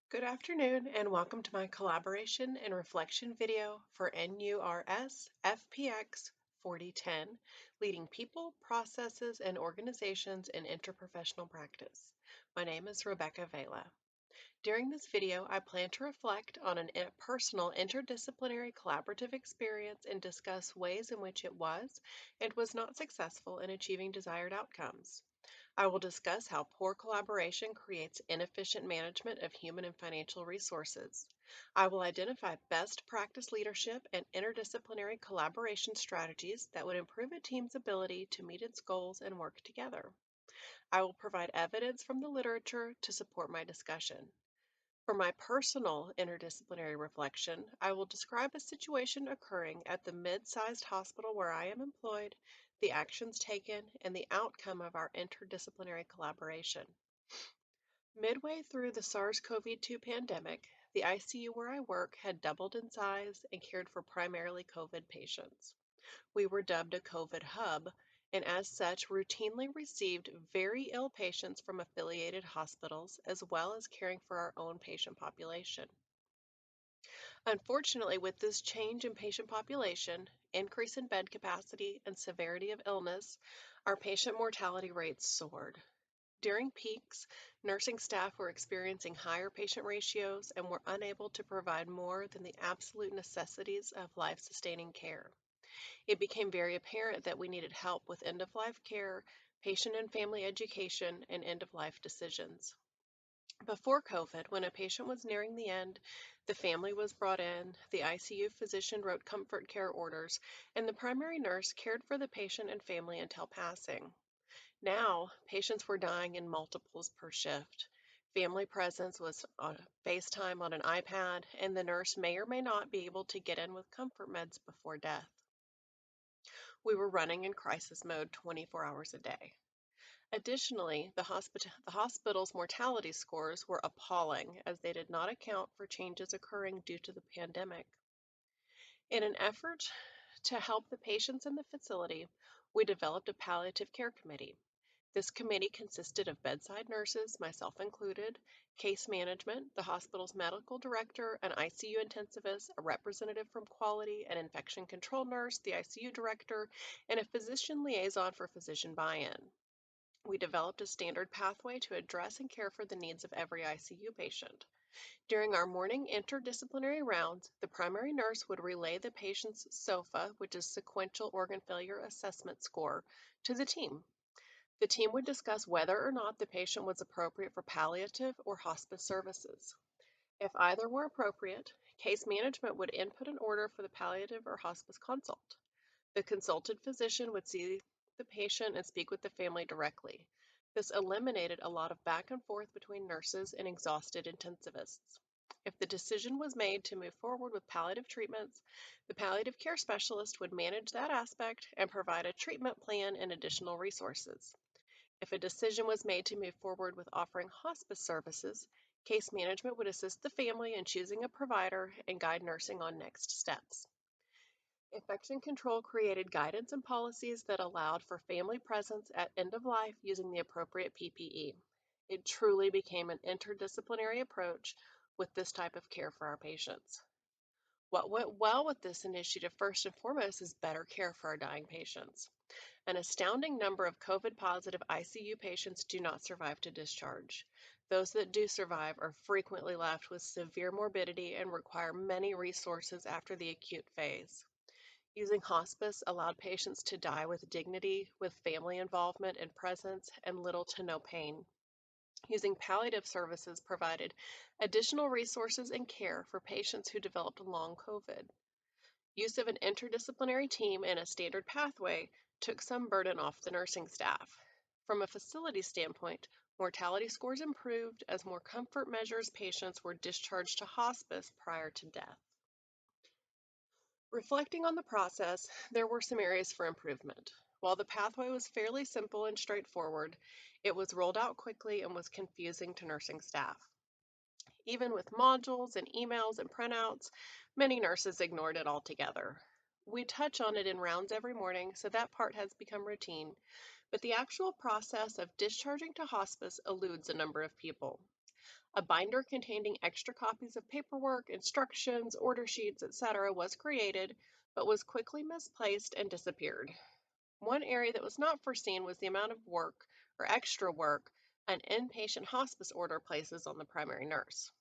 Good afternoon and welcome to my collaboration and reflection video for NURS FPX 4010, Leading People, Processes, and Organizations in Interprofessional Practice. My name is Rebecca Vela. During this video, I plan to reflect on a personal interdisciplinary collaborative experience and discuss ways in which it was and was not successful in achieving desired outcomes. I will discuss how poor collaboration creates inefficient management of human and financial resources. I will identify best practice leadership and interdisciplinary collaboration strategies that would improve a team's ability to meet its goals and work together. I will provide evidence from the literature to support my discussion. For my personal interdisciplinary reflection, I will describe a situation occurring at the mid-sized hospital where I am employed, the actions taken, and the outcome of our interdisciplinary collaboration. Midway through the SARS-CoV-2 pandemic, the ICU where I work had doubled in size and cared for primarily COVID patients. We were dubbed a COVID hub, and as such, routinely received very ill patients from affiliated hospitals, as well as caring for our own patient population. Unfortunately, with this change in patient population, increase in bed capacity, and severity of illness, our patient mortality rates soared. During peaks, nursing staff were experiencing higher patient ratios and were unable to provide more than the absolute necessities of life-sustaining care. It became very apparent that we needed help with end-of-life care, patient and family education, and end-of-life decisions. Before COVID, when a patient was nearing the end, the family was brought in, the ICU physician wrote comfort care orders, and the primary nurse cared for the patient and family until passing. Now, patients were dying in multiples per shift. Family presence was on FaceTime on an iPad, and the nurse may or may not be able to get in with comfort meds before death. We were running in crisis mode 24 hours a day. Additionally, the hospital's mortality scores were appalling as they did not account for changes occurring due to the pandemic. In an effort to help the patients in the facility, we developed a palliative care committee. This committee consisted of bedside nurses, myself included, case management, the hospital's medical director, an ICU intensivist, a representative from quality, an infection control nurse, the ICU director, and a physician liaison for physician buy-in. We developed a standard pathway to address and care for the needs of every ICU patient. During our morning interdisciplinary rounds, the primary nurse would relay the patient's SOFA, which is Sequential Organ Failure Assessment Score, to the team. The team would discuss whether or not the patient was appropriate for palliative or hospice services. If either were appropriate, case management would input an order for the palliative or hospice consult. The consulted physician would see the patient and speak with the family directly. This eliminated a lot of back and forth between nurses and exhausted intensivists. If the decision was made to move forward with palliative treatments, the palliative care specialist would manage that aspect and provide a treatment plan and additional resources. If a decision was made to move forward with offering hospice services, case management would assist the family in choosing a provider and guide nursing on next steps. Infection control created guidance and policies that allowed for family presence at end of life using the appropriate PPE. It truly became an interdisciplinary approach with this type of care for our patients. What went well with this initiative first and foremost is better care for our dying patients. An astounding number of COVID-positive ICU patients do not survive to discharge. Those that do survive are frequently left with severe morbidity and require many resources after the acute phase. Using hospice allowed patients to die with dignity, with family involvement and presence, and little to no pain. Using palliative services provided additional resources and care for patients who developed long COVID. Use of an interdisciplinary team and a standard pathway took some burden off the nursing staff. From a facility standpoint, mortality scores improved as more comfort measures patients were discharged to hospice prior to death. Reflecting on the process, there were some areas for improvement. While the pathway was fairly simple and straightforward, it was rolled out quickly and was confusing to nursing staff. Even with modules and emails and printouts, many nurses ignored it altogether. We touch on it in rounds every morning, so that part has become routine, but the actual process of discharging to hospice eludes a number of people. A binder containing extra copies of paperwork, instructions, order sheets, etc. was created, but was quickly misplaced and disappeared. One area that was not foreseen was the amount of work or extra work an inpatient hospice order places on the primary nurse.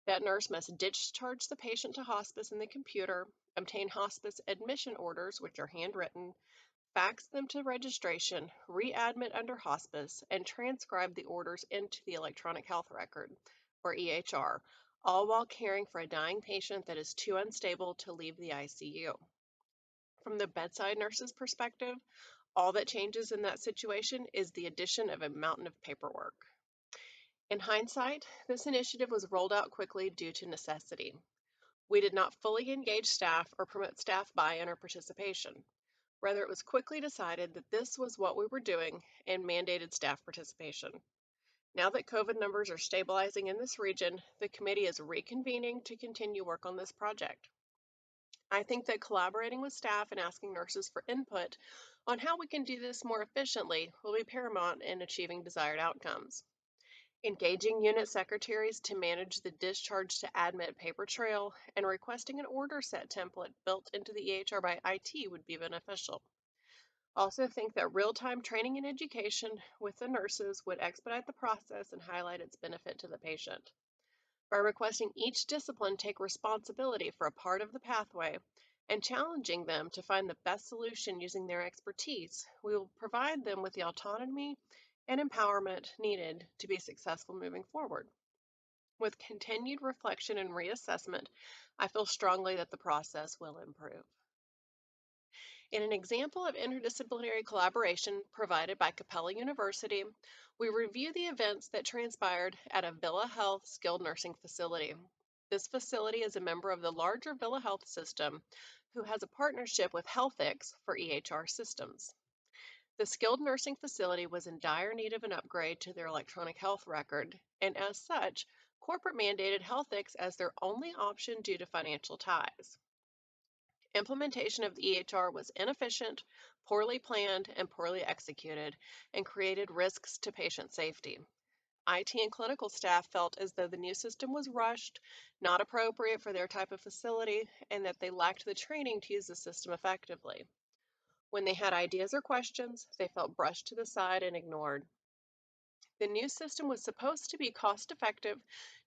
That nurse must discharge the patient to hospice in the computer, obtain hospice admission orders, which are handwritten, fax them to registration, readmit under hospice, and transcribe the orders into the electronic health record, or EHR, all while caring for a dying patient that is too unstable to leave the ICU. From the bedside nurse's perspective, all that changes in that situation is the addition of a mountain of paperwork. In hindsight, this initiative was rolled out quickly due to necessity. We did not fully engage staff or promote staff buy-in or participation. Rather, it was quickly decided that this was what we were doing and mandated staff participation. Now that COVID numbers are stabilizing in this region, the committee is reconvening to continue work on this project. I think that collaborating with staff and asking nurses for input on how we can do this more efficiently will be paramount in achieving desired outcomes. Engaging unit secretaries to manage the discharge to admit paper trail and requesting an order set template built into the EHR by IT would be beneficial. Also think that real-time training and education with the nurses would expedite the process and highlight its benefit to the patient. By requesting each discipline take responsibility for a part of the pathway and challenging them to find the best solution using their expertise, we will provide them with the autonomy and empowerment needed to be successful moving forward. With continued reflection and reassessment, I feel strongly that the process will improve. In an example of interdisciplinary collaboration provided by Capella University, we review the events that transpired at a Villa Health skilled nursing facility. This facility is a member of the larger Villa Health system who has a partnership with HealthX for EHR systems. The skilled nursing facility was in dire need of an upgrade to their electronic health record, and as such, corporate mandated HealthX as their only option due to financial ties. Implementation of the EHR was inefficient, poorly planned, and poorly executed, and created risks to patient safety. IT and clinical staff felt as though the new system was rushed, not appropriate for their type of facility, and that they lacked the training to use the system effectively. When they had ideas or questions, they felt brushed to the side and ignored. The new system was supposed to be cost-effective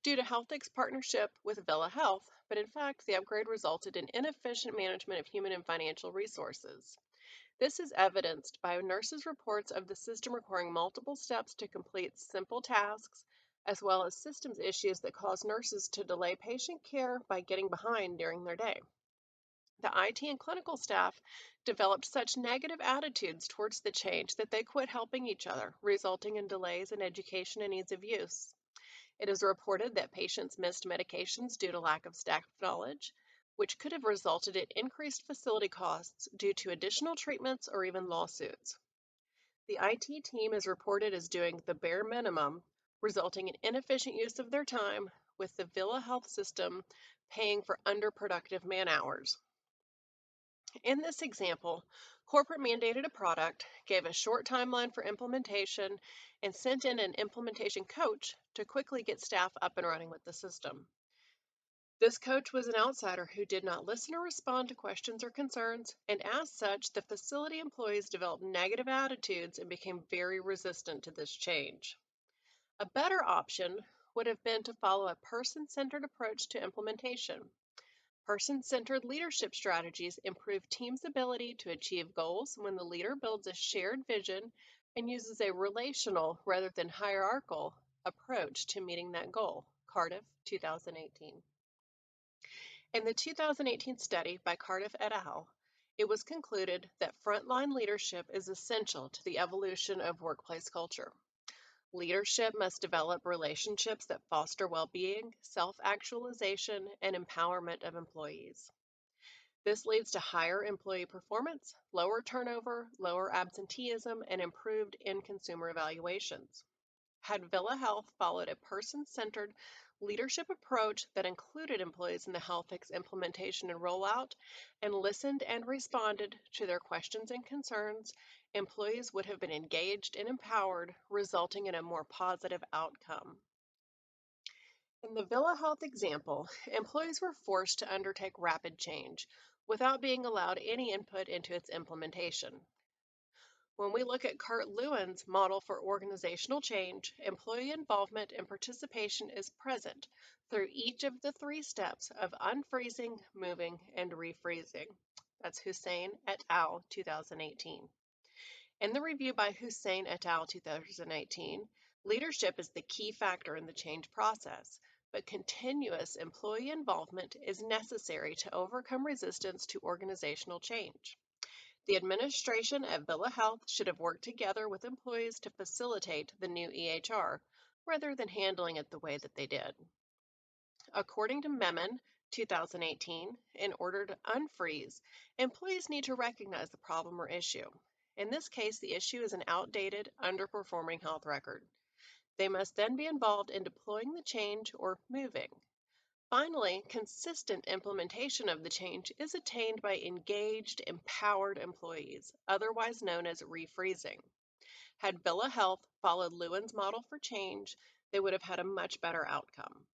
due to HealthX's partnership with Villa Health, but in fact, the upgrade resulted in inefficient management of human and financial resources. This is evidenced by nurses' reports of the system requiring multiple steps to complete simple tasks, as well as systems issues that cause nurses to delay patient care by getting behind during their day. The IT and clinical staff developed such negative attitudes towards the change that they quit helping each other, resulting in delays in education and ease of use. It is reported that patients missed medications due to lack of staff knowledge, which could have resulted in increased facility costs due to additional treatments or even lawsuits. The IT team is reported as doing the bare minimum, resulting in inefficient use of their time, with the Villa Health system paying for underproductive man hours. In this example, corporate mandated a product, gave a short timeline for implementation, and sent in an implementation coach to quickly get staff up and running with the system. This coach was an outsider who did not listen or respond to questions or concerns, and as such, the facility employees developed negative attitudes and became very resistant to this change. A better option would have been to follow a person-centered approach to implementation. Person-centered leadership strategies improve teams' ability to achieve goals when the leader builds a shared vision and uses a relational rather than hierarchical approach to meeting that goal. Cardiff, 2018. In the 2018 study by Cardiff et al., it was concluded that frontline leadership is essential to the evolution of workplace culture. Leadership must develop relationships that foster well-being, self-actualization, and empowerment of employees. This leads to higher employee performance, lower turnover, lower absenteeism, and improved in-consumer evaluations. Had Villa Health followed a person-centered leadership approach that included employees in the HealthX implementation and rollout and listened and responded to their questions and concerns, employees would have been engaged and empowered, resulting in a more positive outcome. In the Villa Health example, employees were forced to undertake rapid change without being allowed any input into its implementation. When we look at Kurt Lewin's model for organizational change, employee involvement and participation is present through each of the three steps of unfreezing, moving, and refreezing. That's Hussein et al. 2018. In the review by Hussein et al. 2018, leadership is the key factor in the change process, but continuous employee involvement is necessary to overcome resistance to organizational change. The administration at Villa Health should have worked together with employees to facilitate the new EHR, rather than handling it the way that they did. According to Memon, 2018, in order to unfreeze, employees need to recognize the problem or issue. In this case, the issue is an outdated, underperforming health record. They must then be involved in deploying the change or moving. Finally, consistent implementation of the change is attained by engaged, empowered employees, otherwise known as refreezing. Had Villa Health followed Lewin's model for change, they would have had a much better outcome.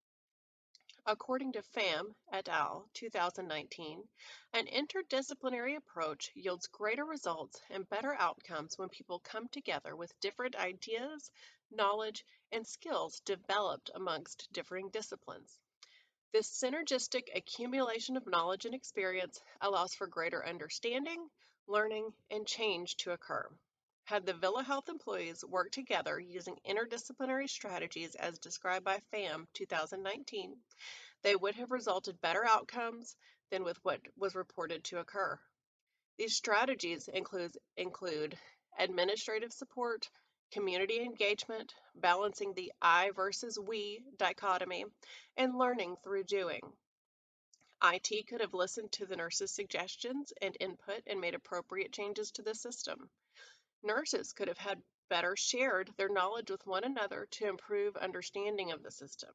According to Pham et al. 2019, an interdisciplinary approach yields greater results and better outcomes when people come together with different ideas, knowledge, and skills developed amongst differing disciplines. This synergistic accumulation of knowledge and experience allows for greater understanding, learning, and change to occur. Had the Villa Health employees worked together using interdisciplinary strategies as described by Pham 2019, they would have resulted better outcomes than with what was reported to occur. These strategies include administrative support, community engagement, balancing the I versus we dichotomy, and learning through doing. IT could have listened to the nurses' suggestions and input and made appropriate changes to the system. Nurses could have had better shared their knowledge with one another to improve understanding of the system.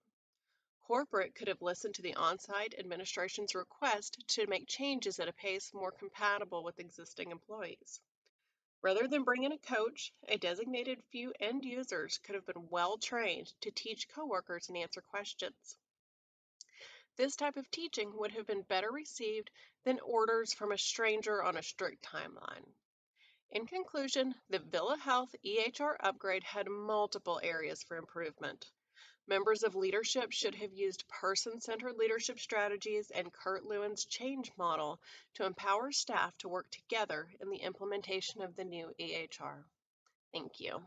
Corporate could have listened to the on-site administration's request to make changes at a pace more compatible with existing employees. Rather than bring in a coach, a designated few end users could have been well trained to teach coworkers and answer questions. This type of teaching would have been better received than orders from a stranger on a strict timeline. In conclusion, the Villa Health EHR upgrade had multiple areas for improvement. Members of leadership should have used person-centered leadership strategies and Kurt Lewin's change model to empower staff to work together in the implementation of the new EHR. Thank you.